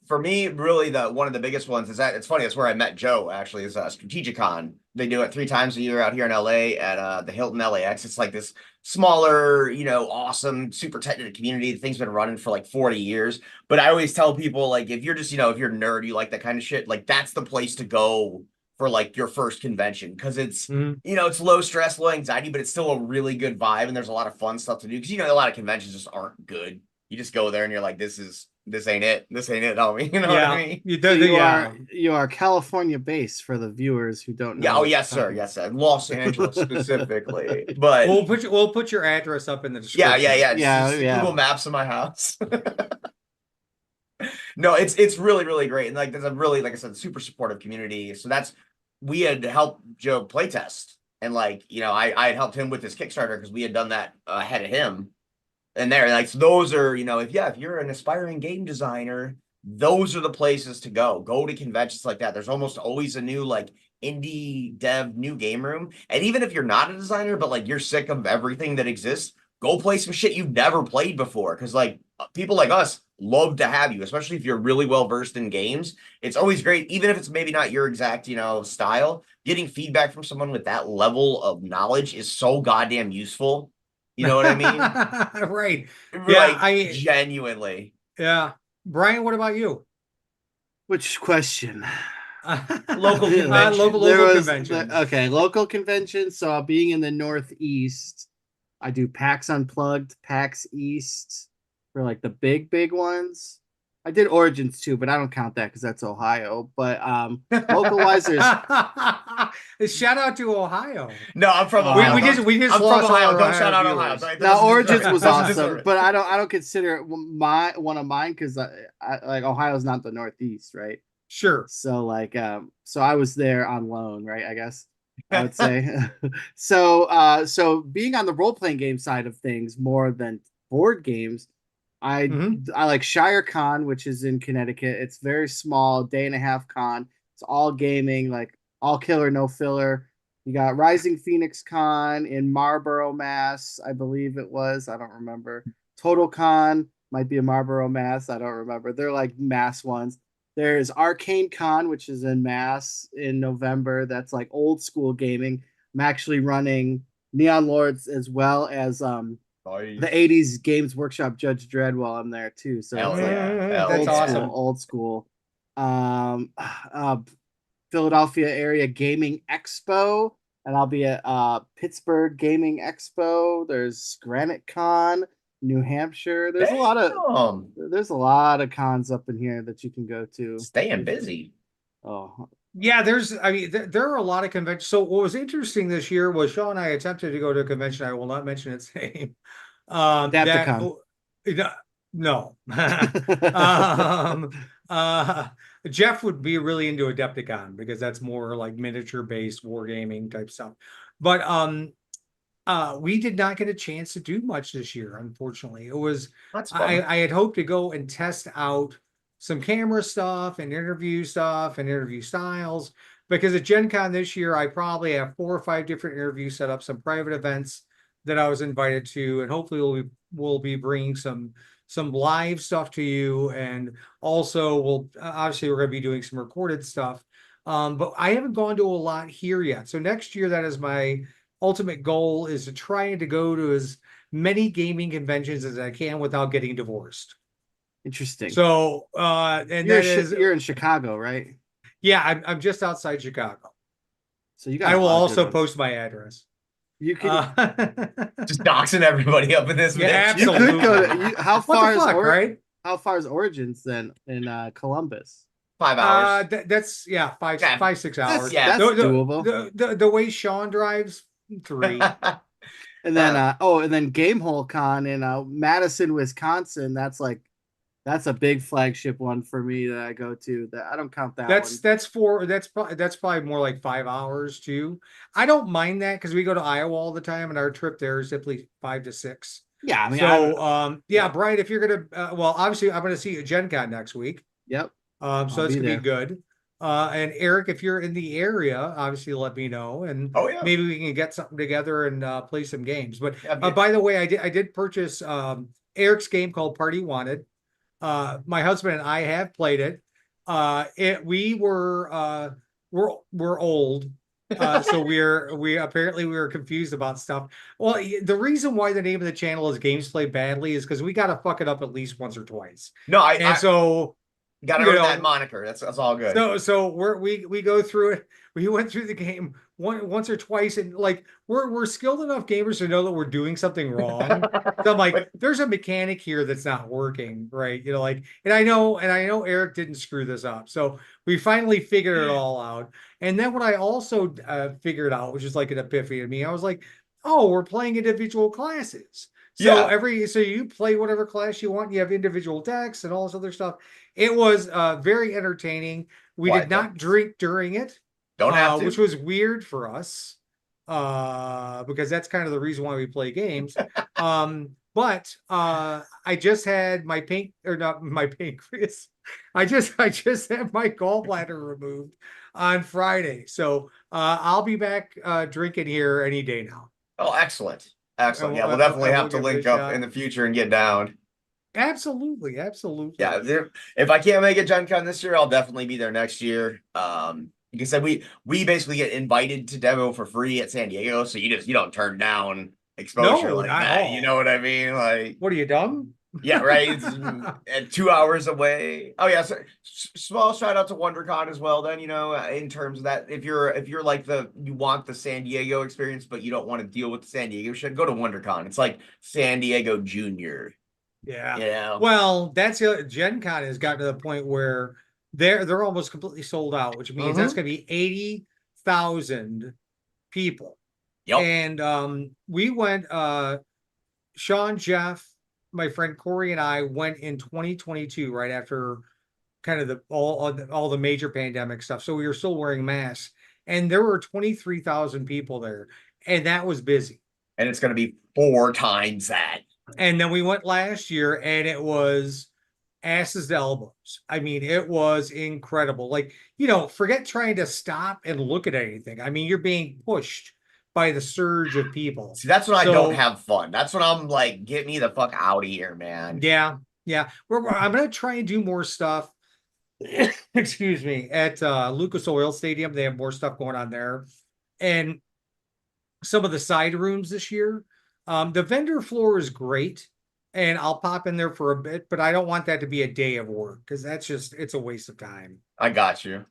For me, really, the one of the biggest ones is that it's funny. That's where I met Joe. Actually, is Strategicon. They do it 3 times a year out here in LA at the Hilton LAX. It's like this smaller, awesome, super tight knit community. The thing's been running for like 40 years. But I always tell people, like, if you're just, if you're a nerd, you like that kind of shit, like that's the place to go for like your first convention, because it's Mhm. it's low stress, low anxiety, but it's still a really good vibe, and there's a lot of fun stuff to do, because a lot of conventions just aren't good. You just go there and you're like, this ain't it, homie. You know what I Yeah, mean? So yeah. you are California based for the viewers who don't Yeah. know Oh what yes, you're sir. talking Yes, sir. Los Angeles specifically, but We'll put your address up in the yeah, description. Just Yeah. Google Maps of my house. No, it's really, really great. And like there's a really, like I said, super supportive community. So we had helped Joe playtest. And like, I had helped him with his Kickstarter because we had done that ahead of him. And like so those are, if you're an aspiring game designer, those are the places to go. Go to conventions like that. There's almost always a new like indie dev new game room. And even if you're not a designer, but like you're sick of everything that exists, go play some shit you've never played before. Cause like people like us love to have you, especially if you're really well versed in games. It's always great, even if it's maybe not your exact, style. Getting feedback from someone with that level of knowledge is so goddamn useful. You know what I mean? Right. Like genuinely. Yeah. Brian, what about you? Which question? Local convention. Local convention. Okay, local convention. So being in the Northeast, I do PAX Unplugged, PAX East for like the big ones. I did Origins too, but I don't count that because that's Ohio. But local wise, there's shout out to Ohio. No, I'm from Ohio. We just I'm lost from Ohio. all Don't shout out viewers. Ohio. Now Origins was doesn't awesome, but I don't consider it one of mine because I like Ohio's not the Northeast, right? Sure. So like so I was there on loan, right? I guess I would say. So being on the role-playing game side of things more than board games, I like ShireCon, which is in Connecticut. It's very small, day and a half con. It's all gaming, like all killer, no filler. You got Rising Phoenix Con in Marlborough, Mass. I believe it was. I don't remember. Total Con might be in Marlborough, Mass. I don't remember. They're like Mass ones. There's Arcane Con, which is in Mass in November. That's like old school gaming. I'm actually running Neon Lords as well as the 80s Games Workshop Judge Dredd while I'm there too. So Hell it's like yeah. That's awesome. old school. Philadelphia Area Gaming Expo, and I'll be at Pittsburgh Gaming Expo. There's Granite Con, New Hampshire. There's a lot of cons up in here that you can go to. Staying busy. Oh, yeah, there are a lot of conventions. So what was interesting this year was Sean and I attempted to go to a convention. I will not mention its name. Adapticon. No. Jeff would be really into Adepticon because that's more like miniature based wargaming type stuff. But we did not get a chance to do much this year, unfortunately. It was I had hoped to go and test out some camera stuff and interview styles, because at Gen Con this year I probably have 4 or 5 different interviews set up, some private events that I was invited to, and hopefully we'll be bringing some live stuff to you, and also we're going to be doing some recorded stuff. But I haven't gone to a lot here yet. So next year, that is my ultimate goal, is to try to go to as many gaming conventions as I can without getting divorced. Interesting. So you're in Chicago, right? Yeah, I'm just outside Chicago. So you got. I will also post my address. You can just doxing everybody up in this. Yeah, absolutely. You could go to, how far is right? How far is Origins then in Columbus? 5 hours. That's 5-6 hours. That's doable. The way Sean drives, 3. And then and then Gamehole Con in Madison, Wisconsin. That's a big flagship one for me that I go to. That I don't count that. That's probably more like 5 hours too. I don't mind that because we go to Iowa all the time, and our trip there is simply 5 to 6. Yeah, I mean, so Brian, if you're gonna, well, obviously I'm gonna see you at Gen Con next week. Yep. So that's gonna be good. And Aric, if you're in the area, obviously let me know, and maybe we can get something together and play some games. But by the way, I did purchase Aric's game called Party Wanted. My husband and I have played it. We're old. So we apparently were confused about stuff. Well, the reason why the name of the channel is Games Play Badly is because we got to fuck it up at least once or twice. No, Gotta You earn know, that moniker. That's all good. So we go through it. We went through the game once or twice, and like we're skilled enough gamers to know that we're doing something wrong. So I'm like, there's a mechanic here that's not working, right? You know, like, and I know Aric didn't screw this up. So we finally figured it all out. And then what I also figured out, which is like an epiphany to me, I was like, oh, we're playing individual classes. So Yeah. so you play whatever class you want. You have individual decks and all this other stuff. It was very entertaining. We did What? not drink during it, Don't have which to. was weird for us, because that's kind of the reason why we play games. But I just had my pink or not my pancreas. I just had my gallbladder removed on Friday, so I'll be back drinking here any day now. Oh, excellent. Excellent. Yeah, we'll definitely And have we'll to give it a link up shot. in the future and get down. Absolutely, Yeah, absolutely. if I can't make it Gen Con this year, I'll definitely be there next year. Like I said, we basically get invited to demo for free at San Diego, so you don't turn down exposure No, like not at that. You know all. what I mean? Like, What are you dumb? yeah, right. It's at 2 hours away. Oh yeah, so small shout out to WonderCon as well. Then in terms of that, if you're like you want the San Diego experience, but you don't want to deal with the San Diego shit, go to WonderCon. It's like San Diego Junior. Yeah. You know. Well, that's Gen Con has gotten to the point where they're almost completely sold out, which means that's Mm-hmm. going to be 80,000 people. Yep. And we went Sean, Jeff, my friend Corey and I went in 2022 right after kind of all the major pandemic stuff. So we were still wearing masks and there were 23,000 people there and that was busy. And it's going to be 4 times that. And then we went last year and it was asses to elbows. I mean, it was incredible. Like, forget trying to stop and look at anything. I mean, you're being pushed by the surge of people. See, that's when I don't So, have fun. That's when I'm like, get me the fuck out of here, man. yeah, yeah. I'm going to try and do more stuff. Excuse me, at Lucas Oil Stadium. They have more stuff going on there. And some of the side rooms this year. The vendor floor is great, and I'll pop in there for a bit, but I don't want that to be a day of work because it's a waste of time. I got you.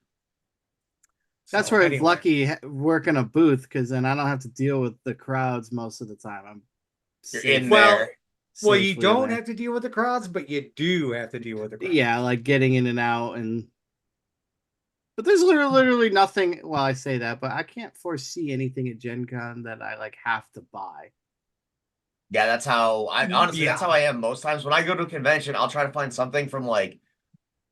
That's So where it's anyway, lucky working a booth because then I don't have to deal with the crowds most of the time. I'm You're safe, in well, there. you safely in don't there. have to deal with the crowds, but you do have to deal with the crowds. Yeah, like getting in and out but there's literally nothing. Well, I say that, but I can't foresee anything at Gen Con that I like have to buy. Yeah, that's how honestly, that's how Yeah. I am most times. When I go to a convention, I'll try to find something from like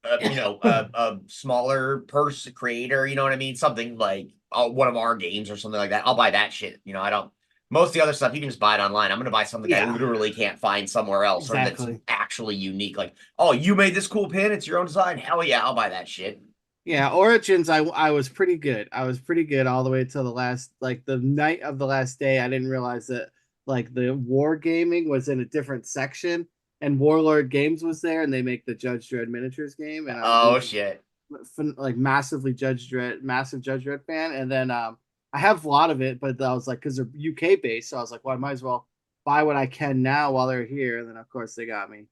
a smaller person creator, you know what I mean? Something like one of our games or something like that. I'll buy that shit. I don't. Most of the other stuff you can just buy it online. I'm gonna buy something I Yeah, literally can't find somewhere else, or that's exactly. actually unique. Like, oh, you made this cool pin. It's your own design. Hell yeah, I'll buy that shit. Yeah, Origins, I was pretty good. I was pretty good all the way till the last, like the night of the last day. I didn't realize that like the war gaming was in a different section, and Warlord Games was there, and they make the Judge Dredd miniatures game, and I'm a Oh huge shit. like massive Judge Dredd fan. And then I have a lot of it, but I was like, because they're UK based, so I was like, well, I might as well buy what I can now while they're here. And then of course they got me,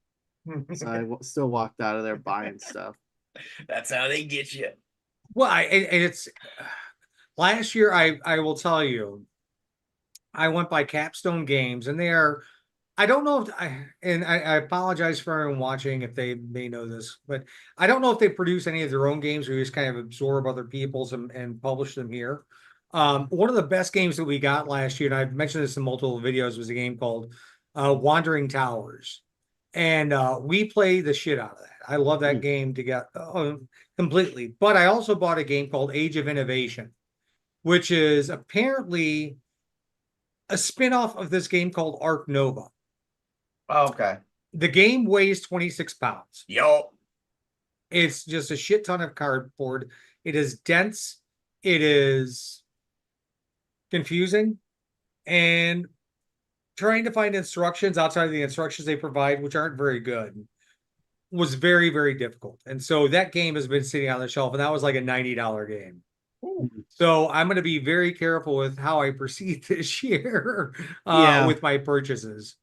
so I still walked out of there buying stuff. That's how they get you. Well, and it's last year. I will tell you, I went by Capstone Games, and they are. I don't know if I apologize for everyone watching if they may know this, but I don't know if they produce any of their own games or just kind of absorb other people's and publish them here. One of the best games that we got last year, and I've mentioned this in multiple videos, was a game called Wandering Towers. And we play the shit out of that. I love that Hmm. game to get completely. But I also bought a game called Age of Innovation, which is apparently a spin-off of this game called Arc Nova. Oh, okay. The game weighs 26 pounds. Yo. It's just a shit ton of cardboard. It is dense. It is confusing. And trying to find instructions outside of the instructions they provide, which aren't very good, was very, very difficult. And so that game has been sitting on the shelf, and that was like a $90 game. So I'm going to be very careful with how I proceed this year Yeah, with my purchases.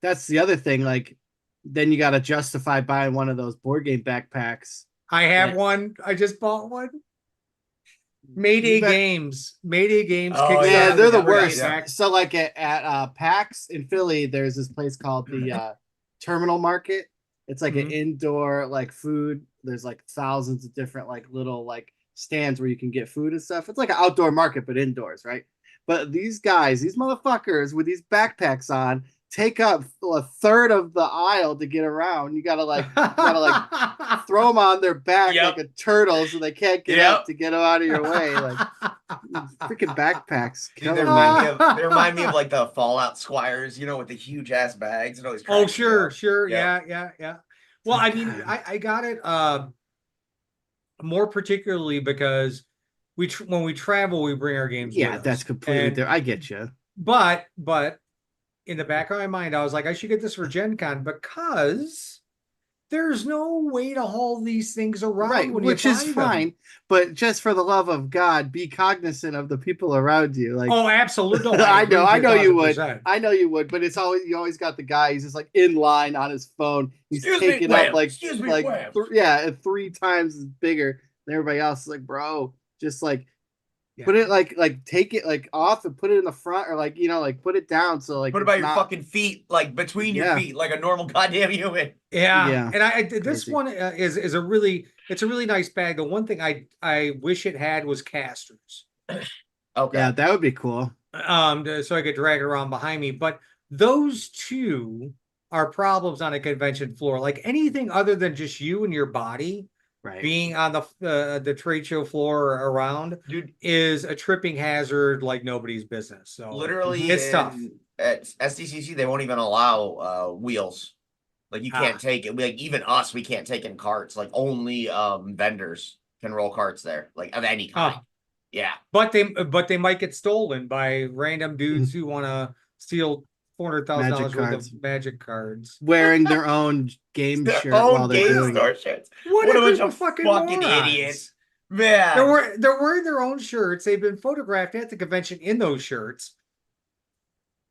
that's the other thing. Like, then you got to justify buying one of those board game backpacks. I have Yeah. one. I just bought one. You Mayday bet- Games. Mayday Games. Oh, Kickstarter Yeah, yeah, they're the that's right, worst. yeah. So like at PAX in Philly, there's this place called the Terminal Market. It's like an Mhm. indoor like food. There's like thousands of different like little like stands where you can get food and stuff. It's like an outdoor market but indoors, right? But these guys, these motherfuckers with these backpacks on, take up a third of the aisle to get around. You gotta like throw them on their back Yep. like a turtle so they can't get Yep. up to get them out of your way. Like freaking backpacks. Dude, Kill they remind me of like the Fallout Squires, you know, with the huge ass bags and always Oh, cracks me sure, up. sure. Yep. Yeah. Well, I mean, I got it more particularly because when we travel, we bring our games Yeah, with that's us. completely And different. I get you. but in the back of my mind, I was like, I should get this for Gen Con because there's no way to haul these things around Right, when which you is buy them. fine, but just for the love of God, be cognizant of the people around you. Like, Oh, absolutely. No, I agree know, with I know you would, 1000%. I know you would, but it's always you always got the guy. He's just like in line on his phone. He's Excuse me, taking wham. up like Excuse me, like wham. yeah, 3 times as bigger than everybody else. It's like, bro, just like Yeah. put it like take it like off and put it in the front or like like put it down so like Put it it's by your not fucking feet, like between your Yeah. feet, like a normal goddamn human. Yeah, Yeah, and I this crazy. one is a really nice bag. The one thing I wish it had was casters, Okay. Yeah, that would be cool. so I could drag it around behind me. But those two are problems on a convention floor. Like anything other than just you and your body Right. being on the trade show floor or around Dude, is a tripping hazard like nobody's business. So literally it's tough. at SDCC, they won't even allow wheels. Like you can't Ah. take it. Like even us, we can't take in carts. Like only vendors can roll carts there, like of any kind. Huh. Yeah. But they might get stolen by random dudes who want to steal $400,000 Magic worth cards. of magic cards. Wearing their own game Their shirt own while they're game doing store it. shirts. What What a a bunch group of of fucking fucking morons. idiots. Man. They're wearing their own shirts. They've been photographed at the convention in those shirts.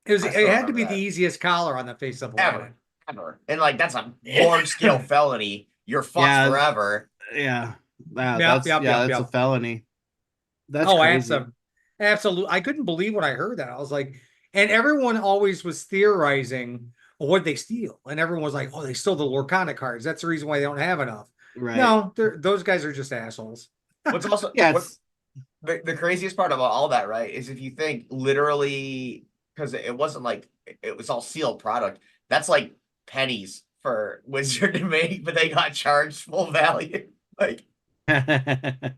I still It had to remember be that. the easiest collar on the face of the planet. Ever. And like that's a large scale felony. You're fucked Yeah. forever. Yeah. Wow, Yep, that's yep. a felony. That's Oh, crazy. absolutely. I couldn't believe when I heard that. I was like, and everyone always was theorizing, well, what'd they steal? And everyone was like, oh, they stole the Lorcana cards. That's the reason why they don't have enough. Right. No, those guys are just assholes. What's also Yeah, what's the craziest part about all that, right, is if you think literally because it wasn't like it was all sealed product. That's like pennies for Wizard to make, but they got charged full value. Like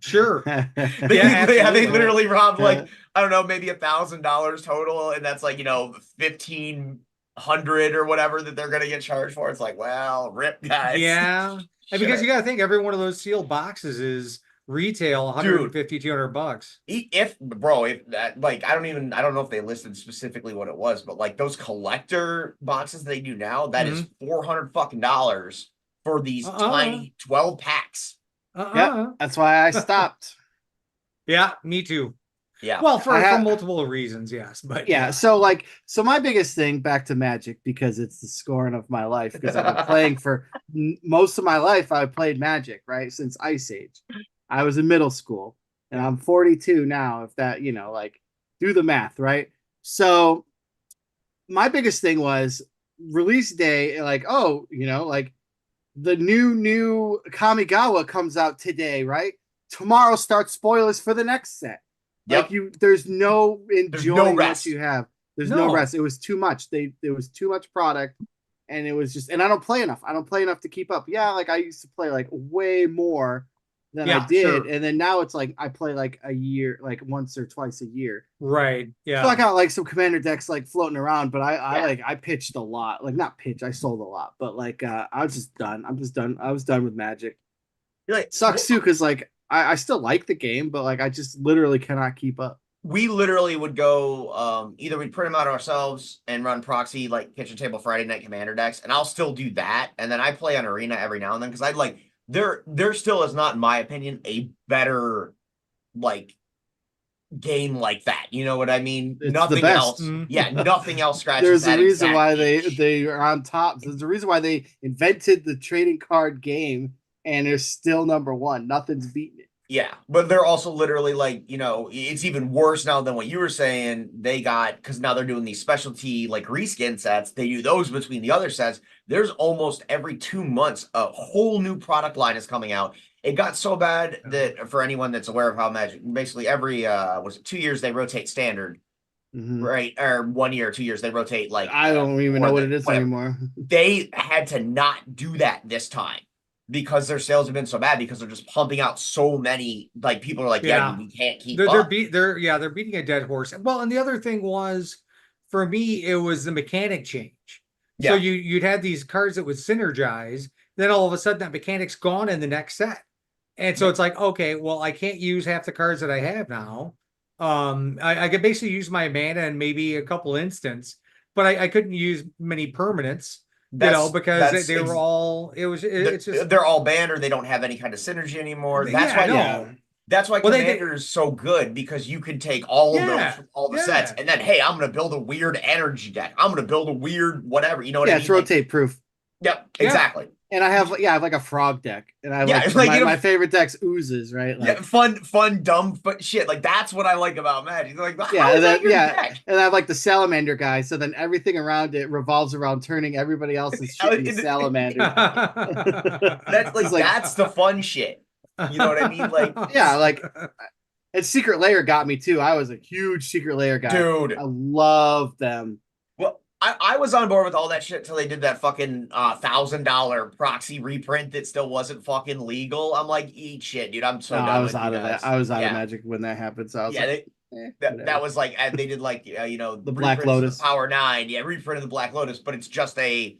Sure. they absolutely. literally robbed like I don't know, maybe $1,000 total, and that's like 1,500 or whatever that they're gonna get charged for. It's like, well, rip, guys. Yeah. And because you got to think every one of those sealed boxes is retail 150, $200. If that like I don't know if they listed specifically what it was, but like those collector boxes they do now, that is $400 fucking dollars for these tiny 12 packs. Yeah, that's why I stopped. Yeah, me too. Yeah. Well, for multiple reasons, yes. But yeah, so my biggest thing back to Magic, because it's the scorn of my life, because I've been playing for most of my life. I played Magic, right, since Ice Age. I was in middle school, and I'm 42 now. If that, like, do the math, right? So my biggest thing was release day, like, oh, like the new Kamigawa comes out today, right? Tomorrow starts spoilers for the next set. Yep. Like there's no enjoying rest. what you have. There's no rest. It was too much. There was too much product, and it was just. And I don't play enough. I don't play enough to keep up. Yeah, like I used to play like way more than I did, sure. and then now it's like I play like a year, like once or twice a year. Right. Yeah. So I got like some commander decks like floating around, but I pitched a lot. Like not pitch, I sold a lot, but like I was just done. I'm just done. I was done with Magic. You're like, sucks too, because like I still like the game, but like I just literally cannot keep up. We literally would go either we'd print them out ourselves and run proxy like kitchen table Friday night commander decks, and I'll still do that. And then I play on Arena every now and then because I like there still is not, in my opinion, a better like game like that. You know what I mean? It's nothing the best. else. Yeah, nothing else scratches. There's that a reason exact why itch. they are on top. There's a reason why they invented the trading card game and they're still number one. Nothing's beating it. Yeah, but they're also literally like, it's even worse now than what you were saying. They got, because now they're doing these specialty like reskin sets. They do those between the other sets. There's almost every 2 months a whole new product line is coming out. It got so bad that for anyone that's aware of how Magic, basically every was it 2 years they rotate standard, right? Or 1 year, 2 years they rotate like I don't even know what it is whatever. anymore. They had to not do that this time because their sales have been so bad because they're just pumping out so many. Like people are like, yeah, we can't keep up. They're beating a dead horse. Well, and the other thing was, for me, it was the mechanic change. So you'd have these cards that would synergize, then all of a sudden that mechanic's gone in the next set. And so it's like, okay, well, I can't use half the cards that I have now. I could basically use my mana and maybe a couple instants, but I couldn't use many permanents. Because they were all. It's just they're all banned or they don't have any kind of synergy anymore. That's why Commander is so good, because you can take all of those from all the sets, and then hey, I'm gonna build a weird energy deck. I'm gonna build a weird whatever. You know what I mean? It's rotate proof. Yep, exactly. And I have like a frog deck, and I my favorite deck's oozes, right? Like, fun, dumb, but shit. Like that's what I like about Magic. Like, and I have like the salamander guy. So then everything around it revolves around turning everybody else's shit into salamander. That's the fun shit. You know what I mean? Like, and Secret Lair got me too. I was a huge Secret Lair guy, dude. I love them. Well, I was on board with all that shit till they did that fucking $1,000 proxy reprint that still wasn't fucking legal. I'm like, eat shit, dude. I'm so done. I was out of that. I was out of Magic when that happened. So I was that was like, they did like the Black Lotus Power 9, reprint of the Black Lotus, but it's just a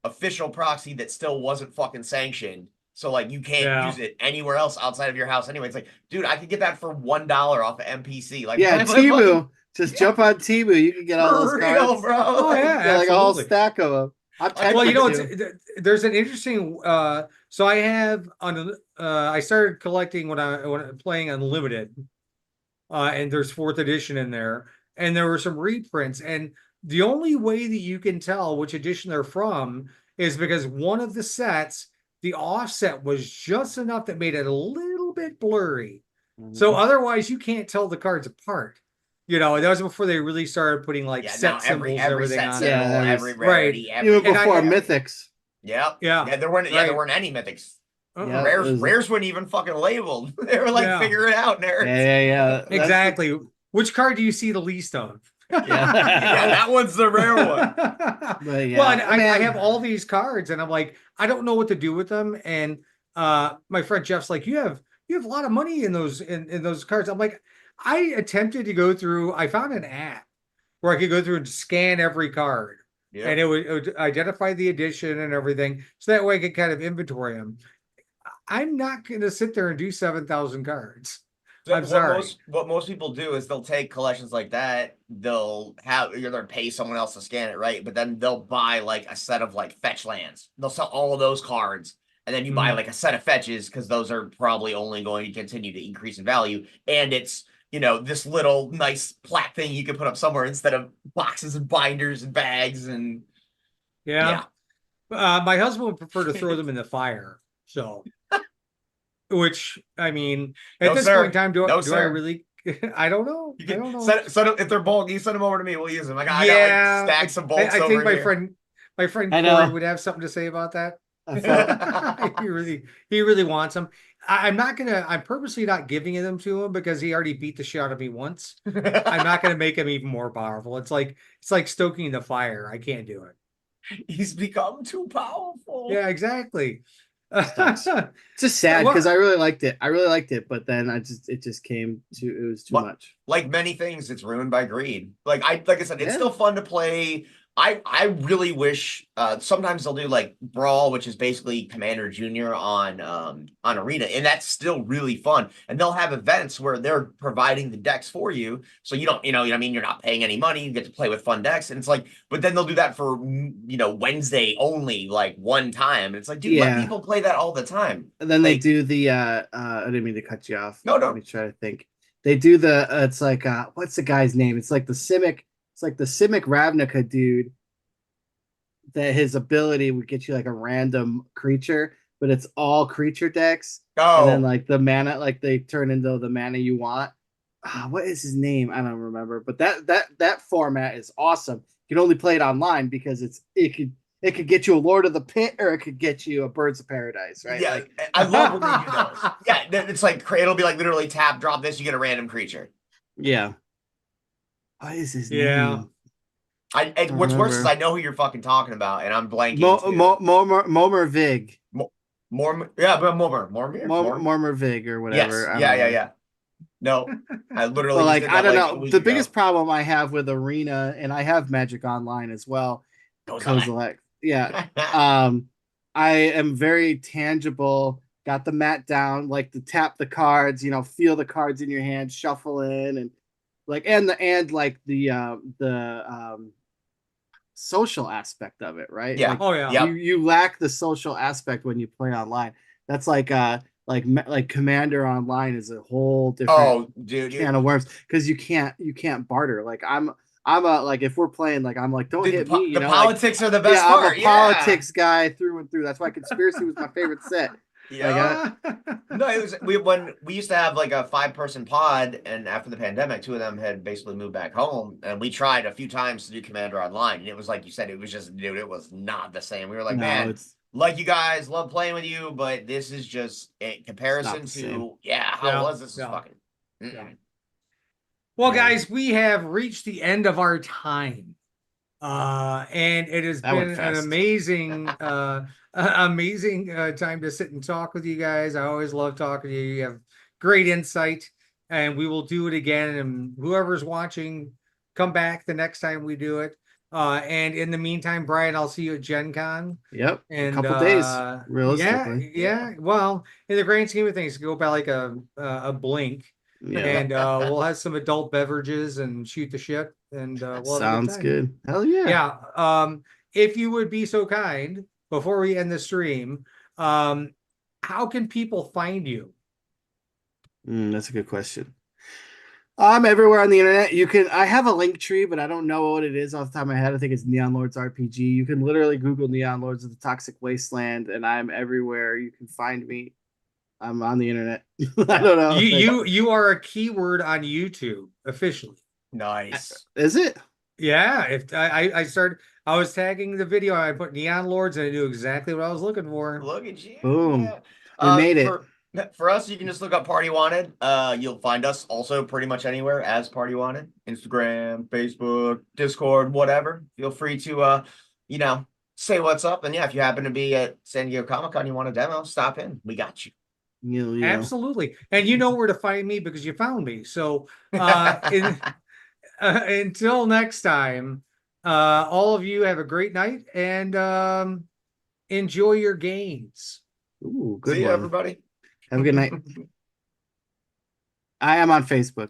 official proxy that still wasn't fucking sanctioned. So like you can't use it anywhere else outside of your house anyway. It's like, dude, I could get that for $1 off of MPC. Like, Temu. Just jump on Temu. You can get all those cards, bro. Oh yeah, like a whole stack of them. There's an interesting. So I have I started collecting when I'm playing Unlimited, and there's 4th edition in there, and there were some reprints, and the only way that you can tell which edition they're from is because one of the sets, the offset was just enough that made it a little bit blurry. So otherwise you can't tell the cards apart. That was before they really started putting like set symbols and everything on it. Every rarity, even before mythics. Yeah. There weren't any mythics. Rares weren't even fucking labeled. They were like, figure it out, nerds. Yeah. Exactly. Which card do you see the least of? That one's the rare one. Well, I have all these cards, and I'm like, I don't know what to do with them. And my friend Jeff's like, you have a lot of money in those in those cards. I'm like, I attempted to go through. I found an app where I could go through and scan every card, and it would identify the edition and everything, so that way I could kind of inventory them. I'm not going to sit there and do 7,000 cards. So I'm sorry. What most people do is they'll take collections like that. They'll pay someone else to scan it, right? But then they'll buy like a set of like fetch lands. They'll sell all of those cards, and then you buy like a set of fetches because those are probably only going to continue to increase in value. And it's this little nice plaque thing you can put up somewhere instead of boxes and binders and bags and my husband would prefer to throw them in the fire. So. Which, I mean, at this point in time, do I really? I don't know. I don't know. If they're bulk, you send them over to me. We'll use them. I got like stacks of bulks. I think my friend Corey would have something to say about that. He really wants them. I'm purposely not giving them to him because he already beat the shit out of me once. I'm not gonna make him even more powerful. It's like stoking the fire. I can't do it. He's become too powerful. Yeah, exactly. It's just sad because I really liked it, but then it just came to, it was too much. Like many things, it's ruined by greed. Like I said, it's still fun to play. I really wish sometimes they'll do like Brawl, which is basically Commander Junior on Arena, and that's still really fun. And they'll have events where they're providing the decks for you, so you don't, I mean, you're not paying any money. You get to play with fun decks, and it's like, but then they'll do that for Wednesday only, like one time. And it's like, dude, let people play that all the time. And then they do the I didn't mean to cut you off. No. Let me try to think. They do the it's like what's the guy's name? It's like the Simic. It's like the Simic Ravnica dude that his ability would get you like a random creature, but it's all creature decks. Oh, And then like the mana, like they turn into the mana you want. What is his name? I don't remember. But that format is awesome. You can only play it online because it could get you a Lord of the Pit or it could get you a Birds of Paradise, right? yeah. Like I love when they do those. Yeah, it's like it'll be like literally tap, drop this, you get a random creature. yeah. What is his Yeah. name? And what's worse is I know who you're fucking talking about, and I'm blanking too. Momer Vig. Yeah, but more. Mormer Vig or Yes, whatever. I don't yeah, yeah, know. yeah. No, I literally But just like did I that don't like a know. week The ago. biggest problem I have with Arena, and I have Magic Online as well. Kozilek. Yeah. I am very tangible. Got the mat down, like to tap the cards, feel the cards in your hand, shuffle in, and like like the social aspect of it, right? Yeah. Like Oh yeah. Yep. you lack the social aspect when you play online. That's like Commander Online is a whole different Oh, dude, can of worms because you can't barter. Like I'm a like if we're playing like I'm like don't dude, hit me, the like politics are the best I'm a part. politics guy through and through. That's why Conspiracy was my favorite set. Yeah. Like No, it was when we used to have like a 5-person pod, and after the pandemic, 2 of them had basically moved back home, and we tried a few times to do Commander Online, and it was like you said, it was just, dude, it was not the same. We were like, no, man, it's like you guys, love playing with you, but this is just in comparison the to same. how it Yeah, was. This is yeah, fucking. yeah. Well, Yeah. guys, we have reached the end of our time. And it has That been went an fast. amazing, amazing time to sit and talk with you guys. I always love talking to you. You have great insight, and we will do it again. And whoever's watching, come back the next time we do it. And in the meantime, Brian, I'll see you at Gen Con. Yep. A And couple days, yeah, realistically. yeah. Well, in the grand scheme of things, go by like a blink. Yeah. And we'll have some adult beverages and shoot the shit, and we'll have a good Sounds time. good. Hell yeah. Yeah. If you would be so kind, before we end the stream, how can people find you? That's a good question. I'm everywhere on the internet. I have a link tree, but I don't know what it is off the top of my head. I think it's Neon Lords RPG. You can literally Google Neon Lords of the Toxic Wasteland, and I'm everywhere. You can find me. I'm on the internet. I don't know. You are a keyword on YouTube officially. Nice. Is it? Yeah. If I was tagging the video, I put Neon Lords, and I knew exactly what I was looking for. Look at you. Boom. Yeah. We made it. For us, you can just look up Party Wanted. You'll find us also pretty much anywhere as Party Wanted. Instagram, Facebook, Discord, whatever. Feel free to say what's up. And yeah, if you happen to be at San Diego Comic-Con, you want a demo, stop in. We got you. Absolutely. And you know where to find me because you found me. So until next time, all of you have a great night and enjoy your games. Ooh, good See you, one. everybody. Have a good night. I am on Facebook.